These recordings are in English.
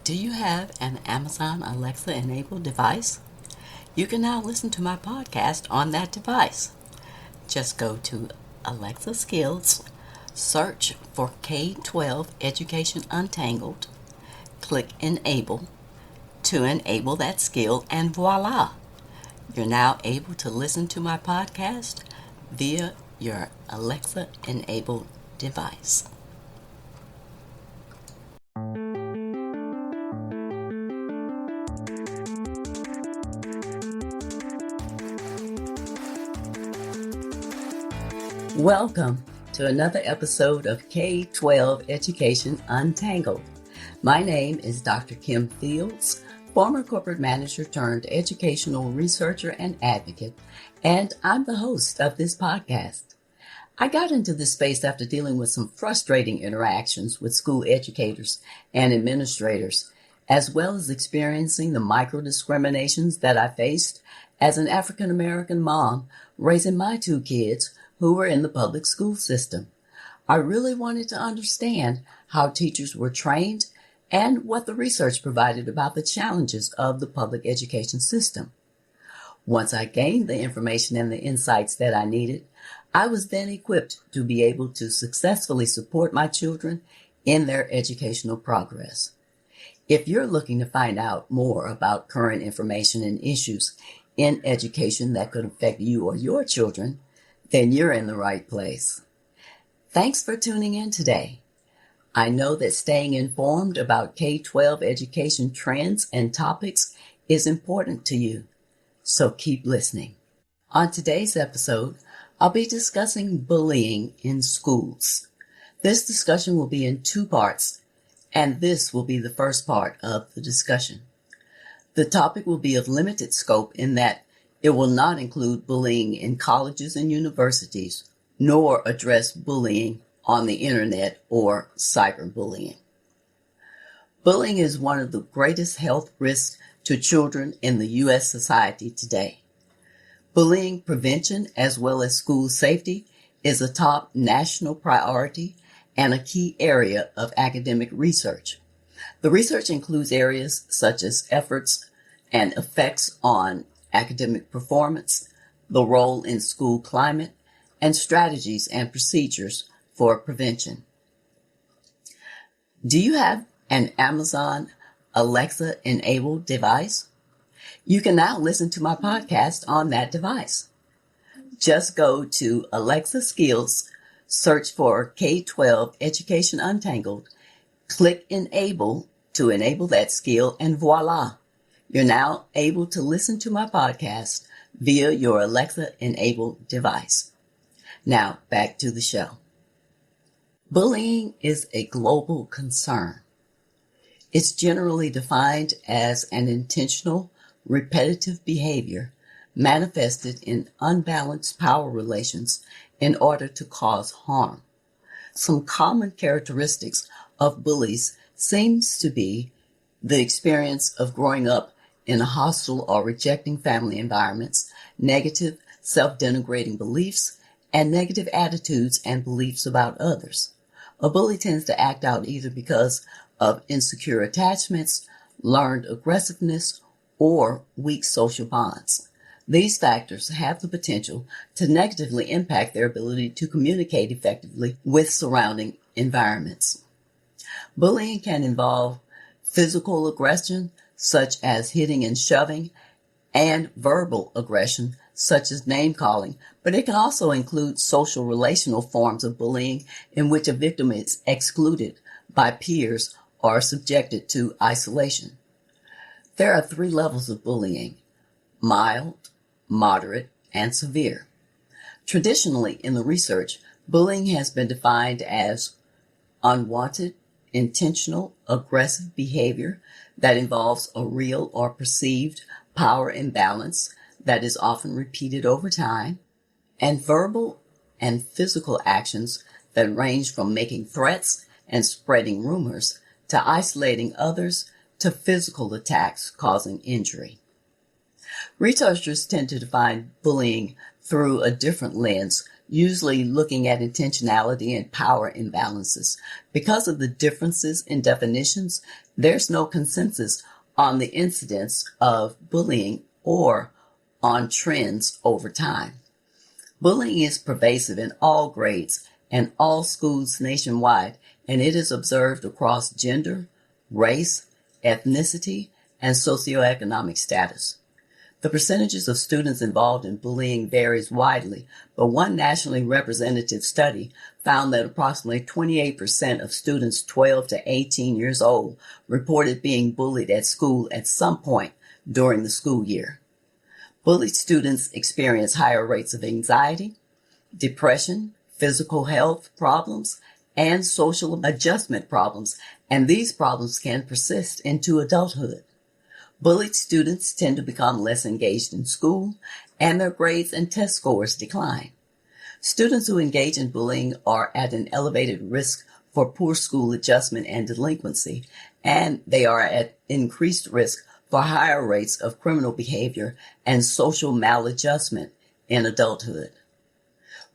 Do you have an Amazon Alexa enabled device? You can now listen to my podcast on that device. Just go to Alexa Skills, search for K-12 Education Untangled, click Enable to enable that skill, and voila! You're now able to listen to my podcast via your Alexa enabled device. Welcome to another episode of K-12 Education Untangled. My name is Dr. Kim Fields, former corporate manager turned educational researcher and advocate, and I'm the host of this podcast. I got into this space after dealing with some frustrating interactions with school educators and administrators, as well as experiencing the micro-discriminations that I faced as an African-American mom raising my two kids who were in the public school system. I really wanted to understand how teachers were trained and what the research provided about the challenges of the public education system. Once I gained the information and the insights that I needed, I was then equipped to be able to successfully support my children in their educational progress. If you're looking to find out more about current information and issues in education that could affect you or your children, then you're in the right place. Thanks for tuning in today. I know that staying informed about K-12 education trends and topics is important to you, so keep listening. On today's episode, I'll be discussing bullying in schools. This discussion will be in two parts, and this will be the first part of the discussion. The topic will be of limited scope in that it will not include bullying in colleges and universities, nor address bullying on the internet or cyberbullying. Bullying is one of the greatest health risks to children in the U.S. society today. Bullying prevention as well as school safety is a top national priority and a key area of academic research. The research includes areas such as efforts and effects on academic performance, the role in school climate, and strategies and procedures for prevention. Do you have an Amazon Alexa enabled device? You can now listen to my podcast on that device. Just go to Alexa Skills, search for K-12 Education Untangled, click Enable to enable that skill, and voila! You're now able to listen to my podcast via your Alexa-enabled device. Now, back to the show. Bullying is a global concern. It's generally defined as an intentional, repetitive behavior manifested in unbalanced power relations in order to cause harm. Some common characteristics of bullies seems to be the experience of growing up in a hostile or rejecting family environments, negative self-denigrating beliefs, and negative attitudes and beliefs about others. A bully tends to act out either because of insecure attachments, learned aggressiveness, or weak social bonds. These factors have the potential to negatively impact their ability to communicate effectively with surrounding environments. Bullying can involve physical aggression, such as hitting and shoving, and verbal aggression, such as name-calling, but it can also include social relational forms of bullying in which a victim is excluded by peers or subjected to isolation. There are 3 levels of bullying: mild, moderate, and severe. Traditionally, in the research, bullying has been defined as unwanted, intentional, aggressive behavior that involves a real or perceived power imbalance that is often repeated over time, and verbal and physical actions that range from making threats and spreading rumors to isolating others to physical attacks causing injury. Researchers tend to define bullying through a different lens usually looking at intentionality and power imbalances. Because of the differences in definitions, there's no consensus on the incidence of bullying or on trends over time. Bullying is pervasive in all grades and all schools nationwide, and it is observed across gender, race, ethnicity, and socioeconomic status. The percentages of students involved in bullying varies widely, but one nationally representative study found that approximately 28% of students 12 to 18 years old reported being bullied at school at some point during the school year. Bullied students experience higher rates of anxiety, depression, physical health problems, and social adjustment problems, and these problems can persist into adulthood. Bullied students tend to become less engaged in school, and their grades and test scores decline. Students who engage in bullying are at an elevated risk for poor school adjustment and delinquency, and they are at increased risk for higher rates of criminal behavior and social maladjustment in adulthood.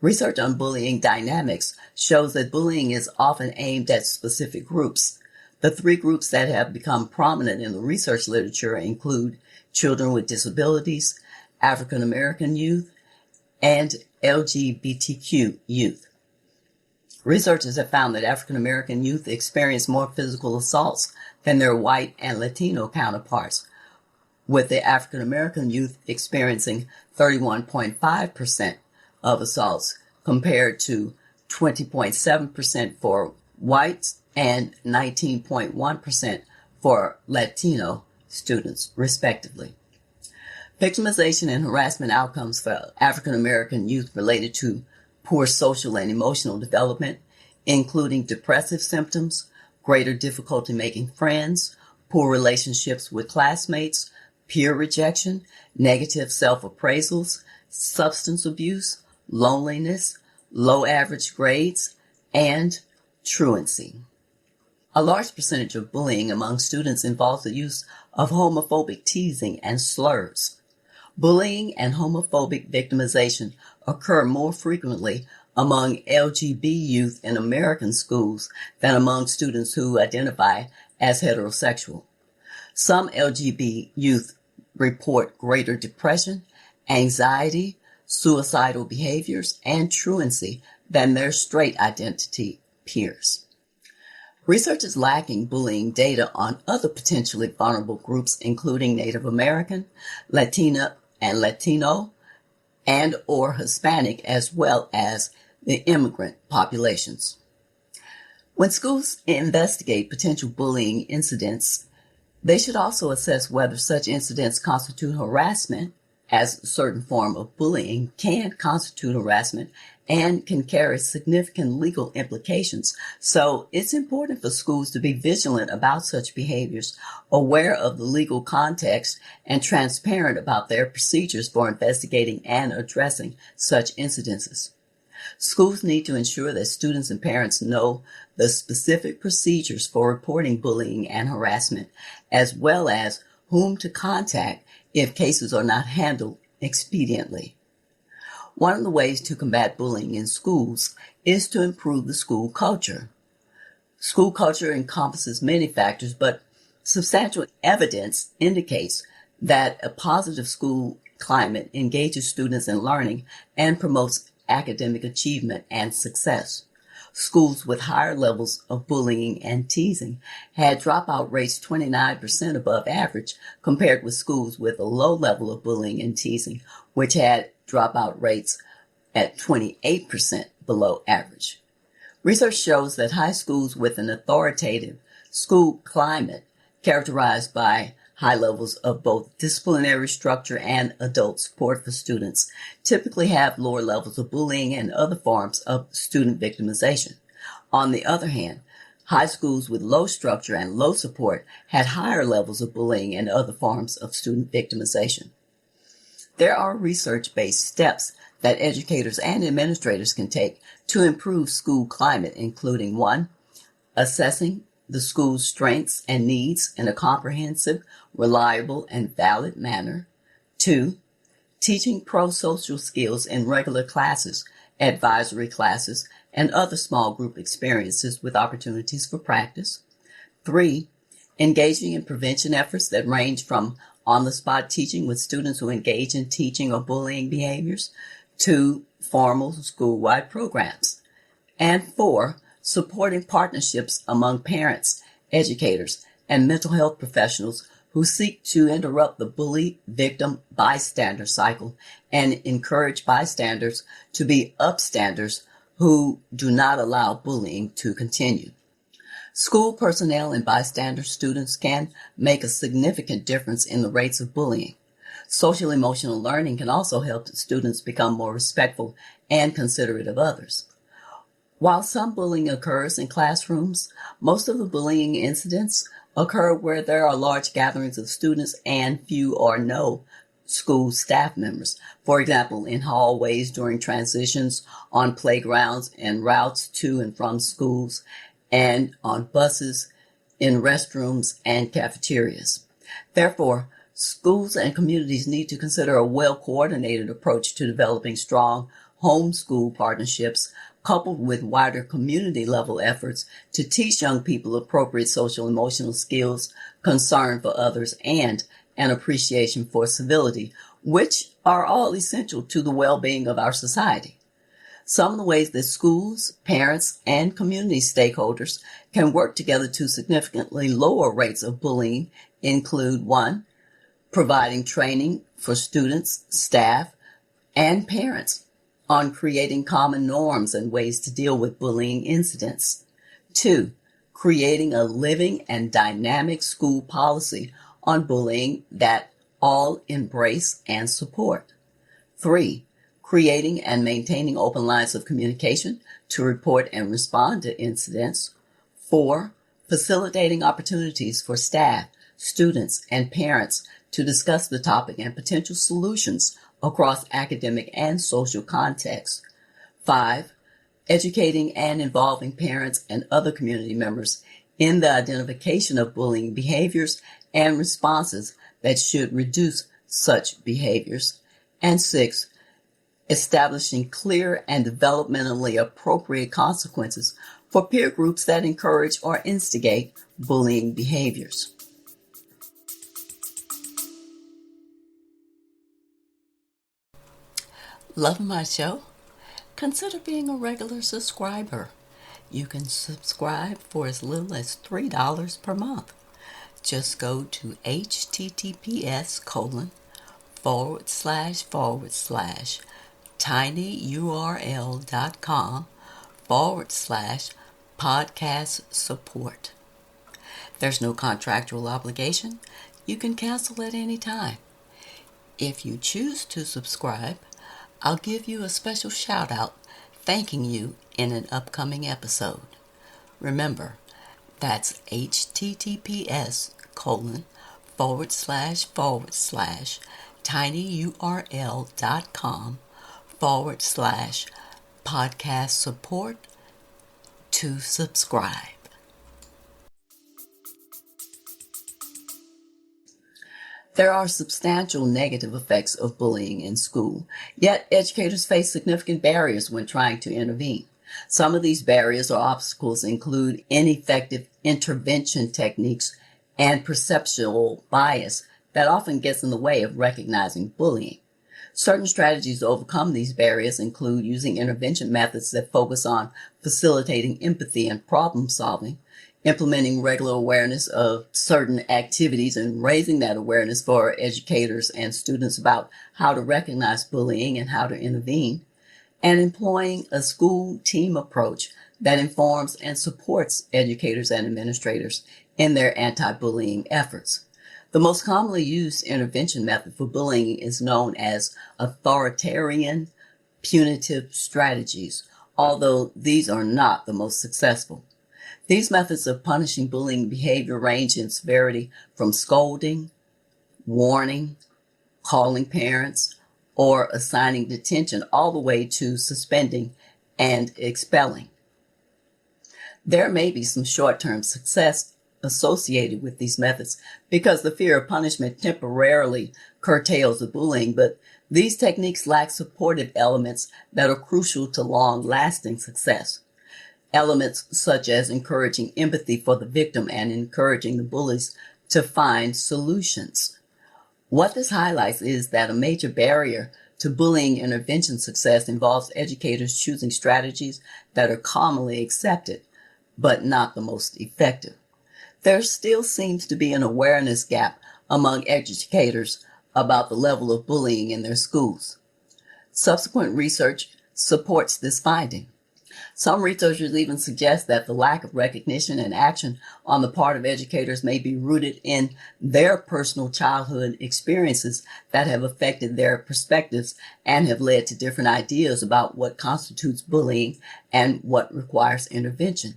Research on bullying dynamics shows that bullying is often aimed at specific groups. The three groups that have become prominent in the research literature include children with disabilities, African American youth, and LGBTQ youth. Researchers have found that African American youth experience more physical assaults than their white and Latino counterparts, with the African American youth experiencing 31.5% of assaults compared to 20.7% for whites and 19.1% for Latino students, respectively. Victimization and harassment outcomes for African American youth related to poor social and emotional development, including depressive symptoms, greater difficulty making friends, poor relationships with classmates, peer rejection, negative self-appraisals, substance abuse, loneliness, low average grades, and truancy. A large percentage of bullying among students involves the use of homophobic teasing and slurs. Bullying and homophobic victimization occur more frequently among LGBT youth in American schools than among students who identify as heterosexual. Some LGBT youth report greater depression, anxiety, suicidal behaviors, and truancy than their straight identity peers. Research is lacking bullying data on other potentially vulnerable groups, including Native American, Latina and Latino, and or Hispanic, as well as the immigrant populations. When schools investigate potential bullying incidents, they should also assess whether such incidents constitute harassment, as a certain form of bullying can constitute harassment and can carry significant legal implications. So it's important for schools to be vigilant about such behaviors, aware of the legal context, and transparent about their procedures for investigating and addressing such incidences. Schools need to ensure that students and parents know the specific procedures for reporting bullying and harassment, as well as whom to contact if cases are not handled expediently. One of the ways to combat bullying in schools is to improve the school culture. School culture encompasses many factors, but substantial evidence indicates that a positive school climate engages students in learning and promotes academic achievement and success. Schools with higher levels of bullying and teasing had dropout rates 29% above average, compared with schools with a low level of bullying and teasing, which had dropout rates at 28% below average. Research shows that high schools with an authoritative school climate characterized by high levels of both disciplinary structure and adult support for students typically have lower levels of bullying and other forms of student victimization. On the other hand, high schools with low structure and low support had higher levels of bullying and other forms of student victimization. There are research-based steps that educators and administrators can take to improve school climate, including 1. Assessing the school's strengths and needs in a comprehensive, reliable, and valid manner. 2. Teaching pro-social skills in regular classes advisory classes, and other small group experiences with opportunities for practice. 3, engaging in prevention efforts that range from on-the-spot teaching with students who engage in teaching or bullying behaviors to formal school-wide programs. And 4, supporting partnerships among parents, educators, and mental health professionals who seek to interrupt the bully victim bystander cycle and encourage bystanders to be upstanders who do not allow bullying to continue. School personnel and bystander students can make a significant difference in the rates of bullying. Social emotional learning can also help students become more respectful and considerate of others. While some bullying occurs in classrooms, most of the bullying incidents occur where there are large gatherings of students and few or no school staff members. For example, in hallways during transitions, on playgrounds and routes to and from schools, and on buses, in restrooms and cafeterias. Therefore, schools and communities need to consider a well-coordinated approach to developing strong homeschool partnerships coupled with wider community-level efforts to teach young people appropriate social emotional skills, concern for others, and an appreciation for civility, which are all essential to the well-being of our society. Some of the ways that schools, parents, and community stakeholders can work together to significantly lower rates of bullying include 1, providing training for students, staff, and parents on creating common norms and ways to deal with bullying incidents. 2, creating a living and dynamic school policy on bullying that all embrace and support. 3, creating and maintaining open lines of communication to report and respond to incidents. 4, facilitating opportunities for staff, students, and parents to discuss the topic and potential solutions across academic and social contexts. 5, educating and involving parents and other community members in the identification of bullying behaviors and responses that should reduce such behaviors. And 6, establishing clear and developmentally appropriate consequences for peer groups that encourage or instigate bullying behaviors. Love my show? Consider being a regular subscriber. You can subscribe for as little as $3 per month. Just go to https://tinyurl.com/podcast support. There's no contractual obligation. You can cancel at any time. If you choose to subscribe, I'll give you a special shout out thanking you in an upcoming episode. Remember, that's https://tinyurl.com/podcast support to subscribe. There are substantial negative effects of bullying in school, yet educators face significant barriers when trying to intervene. Some of these barriers or obstacles include ineffective intervention techniques and perceptual bias that often gets in the way of recognizing bullying. Certain strategies to overcome these barriers include using intervention methods that focus on facilitating empathy and problem solving, implementing regular awareness of certain activities and raising that awareness for educators and students about how to recognize bullying and how to intervene, and employing a school team approach that informs and supports educators and administrators in their anti-bullying efforts. The most commonly used intervention method for bullying is known as authoritarian punitive strategies, although these are not the most successful. These methods of punishing bullying behavior range in severity from scolding, warning, calling parents, or assigning detention all the way to suspending and expelling. There may be some short-term success associated with these methods because the fear of punishment temporarily curtails the bullying, but these techniques lack supportive elements that are crucial to long-lasting success. Elements such as encouraging empathy for the victim and encouraging the bullies to find solutions. What this highlights is that a major barrier to bullying intervention success involves educators choosing strategies that are commonly accepted, but not the most effective. There still seems to be an awareness gap among educators about the level of bullying in their schools. Subsequent research supports this finding. Some researchers even suggest that the lack of recognition and action on the part of educators may be rooted in their personal childhood experiences that have affected their perspectives and have led to different ideas about what constitutes bullying and what requires intervention.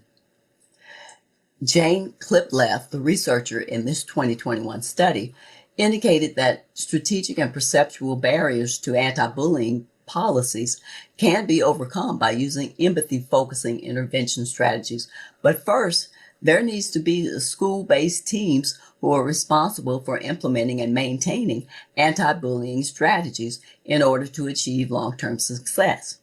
Jane Klipleff, the researcher in this 2021 study, indicated that strategic and perceptual barriers to anti-bullying policies can be overcome by using empathy-focusing intervention strategies. But first, there needs to be school-based teams who are responsible for implementing and maintaining anti-bullying strategies in order to achieve long-term success.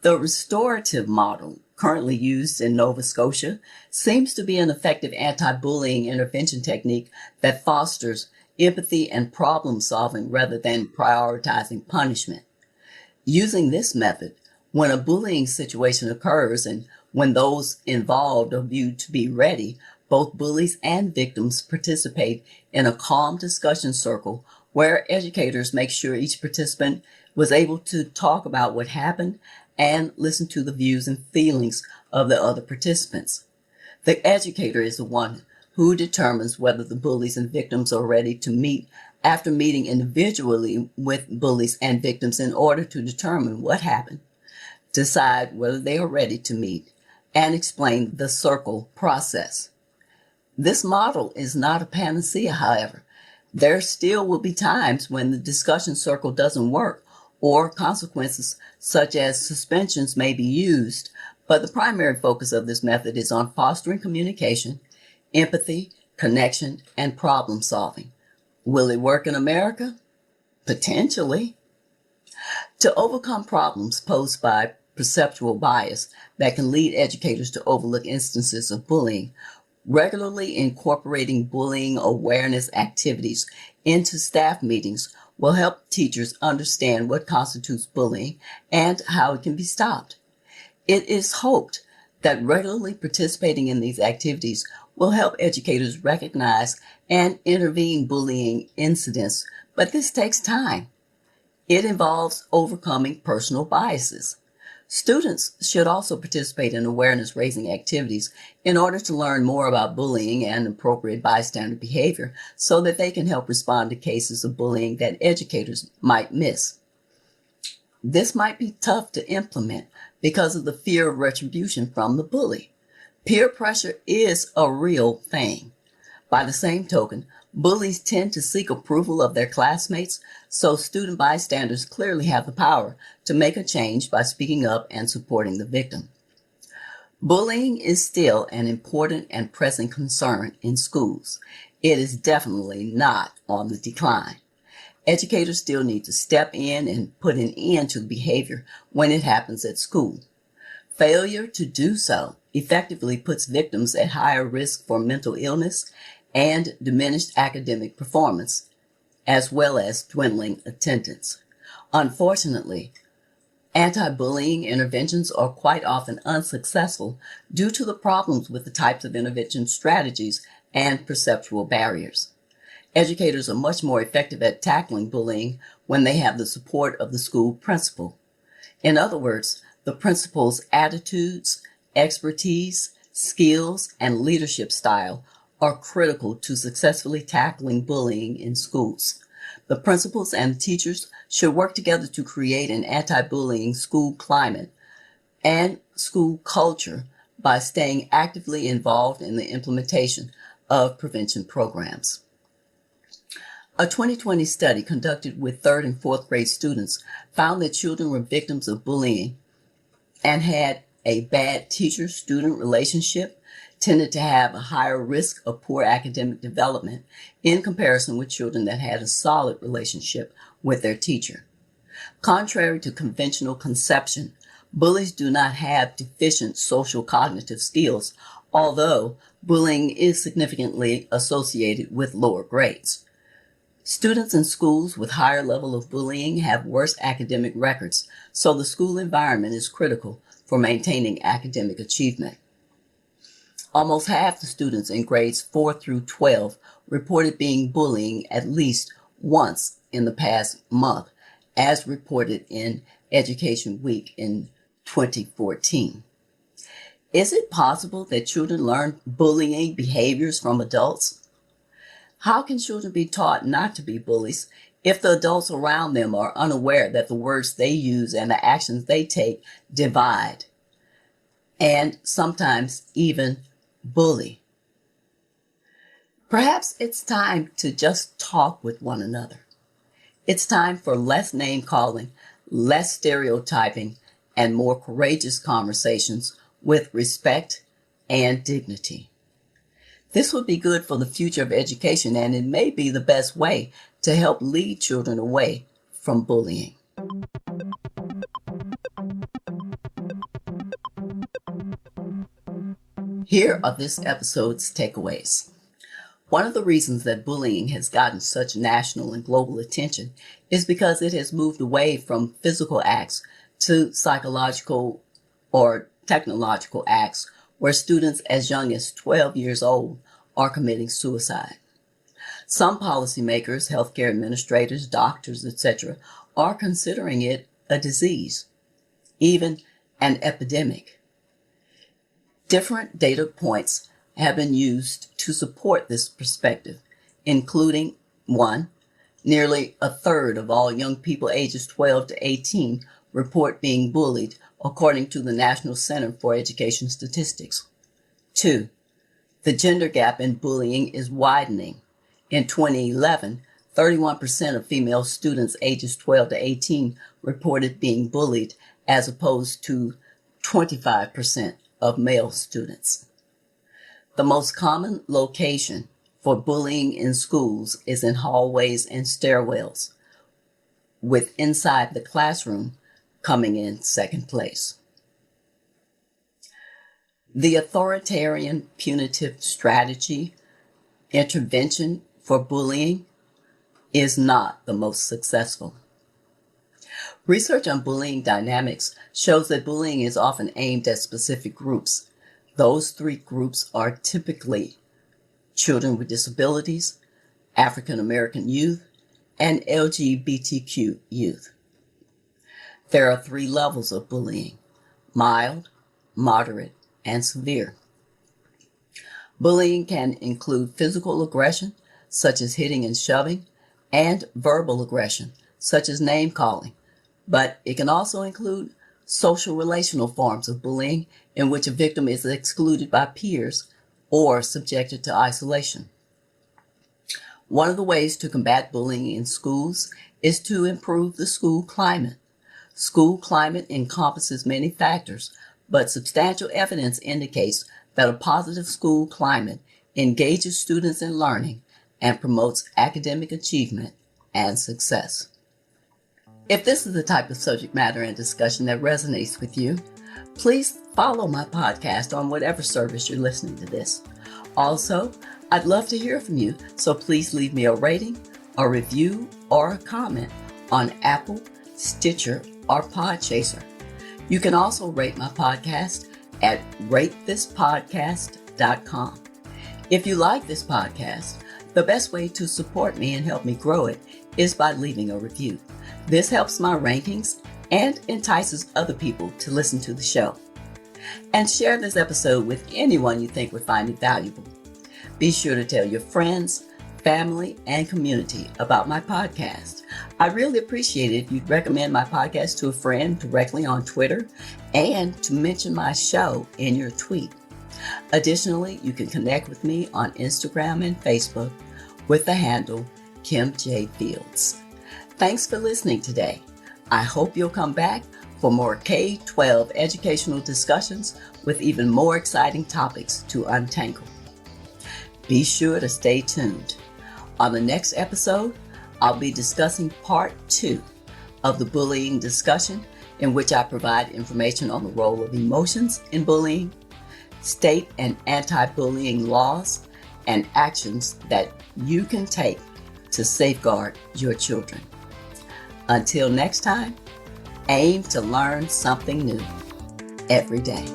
The restorative model, currently used in Nova Scotia, seems to be an effective anti-bullying intervention technique that fosters empathy and problem solving rather than prioritizing punishment. Using this method, when a bullying situation occurs and when those involved are viewed to be ready, both bullies and victims participate in a calm discussion circle where educators make sure each participant was able to talk about what happened and listen to the views and feelings of the other participants. The educator is the one who determines whether the bullies and victims are ready to meet after meeting individually with bullies and victims in order to determine what happened, decide whether they are ready to meet, and explain the circle process. This model is not a panacea, however. There still will be times when the discussion circle doesn't work or consequences such as suspensions may be used, but the primary focus of this method is on fostering communication, empathy, connection, and problem solving. Will it work in America? Potentially. To overcome problems posed by perceptual bias that can lead educators to overlook instances of bullying, regularly incorporating bullying awareness activities into staff meetings will help teachers understand what constitutes bullying and how it can be stopped. It is hoped that regularly participating in these activities will help educators recognize and intervene bullying incidents, but this takes time. It involves overcoming personal biases. Students should also participate in awareness-raising activities in order to learn more about bullying and appropriate bystander behavior so that they can help respond to cases of bullying that educators might miss. This might be tough to implement because of the fear of retribution from the bully. Peer pressure is a real thing. By the same token, bullies tend to seek approval of their classmates, so student bystanders clearly have the power to make a change by speaking up and supporting the victim. Bullying is still an important and pressing concern in schools. It is definitely not on the decline. Educators still need to step in and put an end to the behavior when it happens at school. Failure to do so effectively puts victims at higher risk for mental illness and diminished academic performance, as well as dwindling attendance. Unfortunately, anti-bullying interventions are quite often unsuccessful due to the problems with the types of intervention strategies and perceptual barriers. Educators are much more effective at tackling bullying when they have the support of the school principal. In other words, the principal's attitudes, expertise, skills, and leadership style are critical to successfully tackling bullying in schools. The principals and teachers should work together to create an anti-bullying school climate and school culture by staying actively involved in the implementation of prevention programs. A 2020 study conducted with 3rd and 4th grade students found that children were victims of bullying and had a bad teacher-student relationship tended to have a higher risk of poor academic development in comparison with children that had a solid relationship with their teacher. Contrary to conventional conception, bullies do not have deficient social cognitive skills, although bullying is significantly associated with lower grades. Students in schools with higher level of bullying have worse academic records, so the school environment is critical for maintaining academic achievement. Almost half the students in grades 4 through 12 reported being bullied at least once in the past month, as reported in Education Week in 2014. Is it possible that children learn bullying behaviors from adults? How can children be taught not to be bullies if the adults around them are unaware that the words they use and the actions they take divide and sometimes even bully? Perhaps it's time to just talk with one another. It's time for less name calling, less stereotyping, and more courageous conversations with respect and dignity. This would be good for the future of education, and it may be the best way to help lead children away from bullying. Here are this episode's takeaways. One of the reasons that bullying has gotten such national and global attention is because it has moved away from physical acts to psychological or technological acts where students as young as 12 years old are committing suicide. Some policymakers, healthcare administrators, doctors, etc., are considering it a disease, even an epidemic. Different data points have been used to support this perspective, including 1. Nearly a third of all young people ages 12 to 18 report being bullied, according to the National Center for Education Statistics. 2. The gender gap in bullying is widening. In 2011, 31% of female students ages 12 to 18 reported being bullied, as opposed to 25% of male students. The most common location for bullying in schools is in hallways and stairwells, with inside the classroom coming in second place. The authoritarian punitive strategy intervention for bullying is not the most successful. Research on bullying dynamics shows that bullying is often aimed at specific groups. Those three groups are typically children with disabilities, African American youth, and LGBTQ youth. There are 3 levels of bullying: mild, moderate, and severe. Bullying can include physical aggression, such as hitting and shoving, and verbal aggression, such as name calling, but it can also include social relational forms of bullying in which a victim is excluded by peers or subjected to isolation. One of the ways to combat bullying in schools is to improve the school climate. School climate encompasses many factors, but substantial evidence indicates that a positive school climate engages students in learning and promotes academic achievement and success. If this is the type of subject matter and discussion that resonates with you, please follow my podcast on whatever service you're listening to this. Also, I'd love to hear from you, so please leave me a rating, a review, or a comment on Apple, Stitcher, or Podchaser. You can also rate my podcast at ratethispodcast.com. If you like this podcast, the best way to support me and help me grow it is by leaving a review. This helps my rankings and entices other people to listen to the show. And share this episode with anyone you think would find it valuable. Be sure to tell your friends, family, and community about my podcast. I really appreciate it if you'd recommend my podcast to a friend directly on Twitter and to mention my show in your tweet. Additionally, you can connect with me on Instagram and Facebook with the handle Kim J. Fields. Thanks for listening today. I hope you'll come back for more K-12 educational discussions with even more exciting topics to untangle. Be sure to stay tuned. On the next episode, I'll be discussing part 2 of the bullying discussion, in which I provide information on the role of emotions in bullying, state and anti-bullying laws, and actions that you can take to safeguard your children. Until next time, aim to learn something new every day.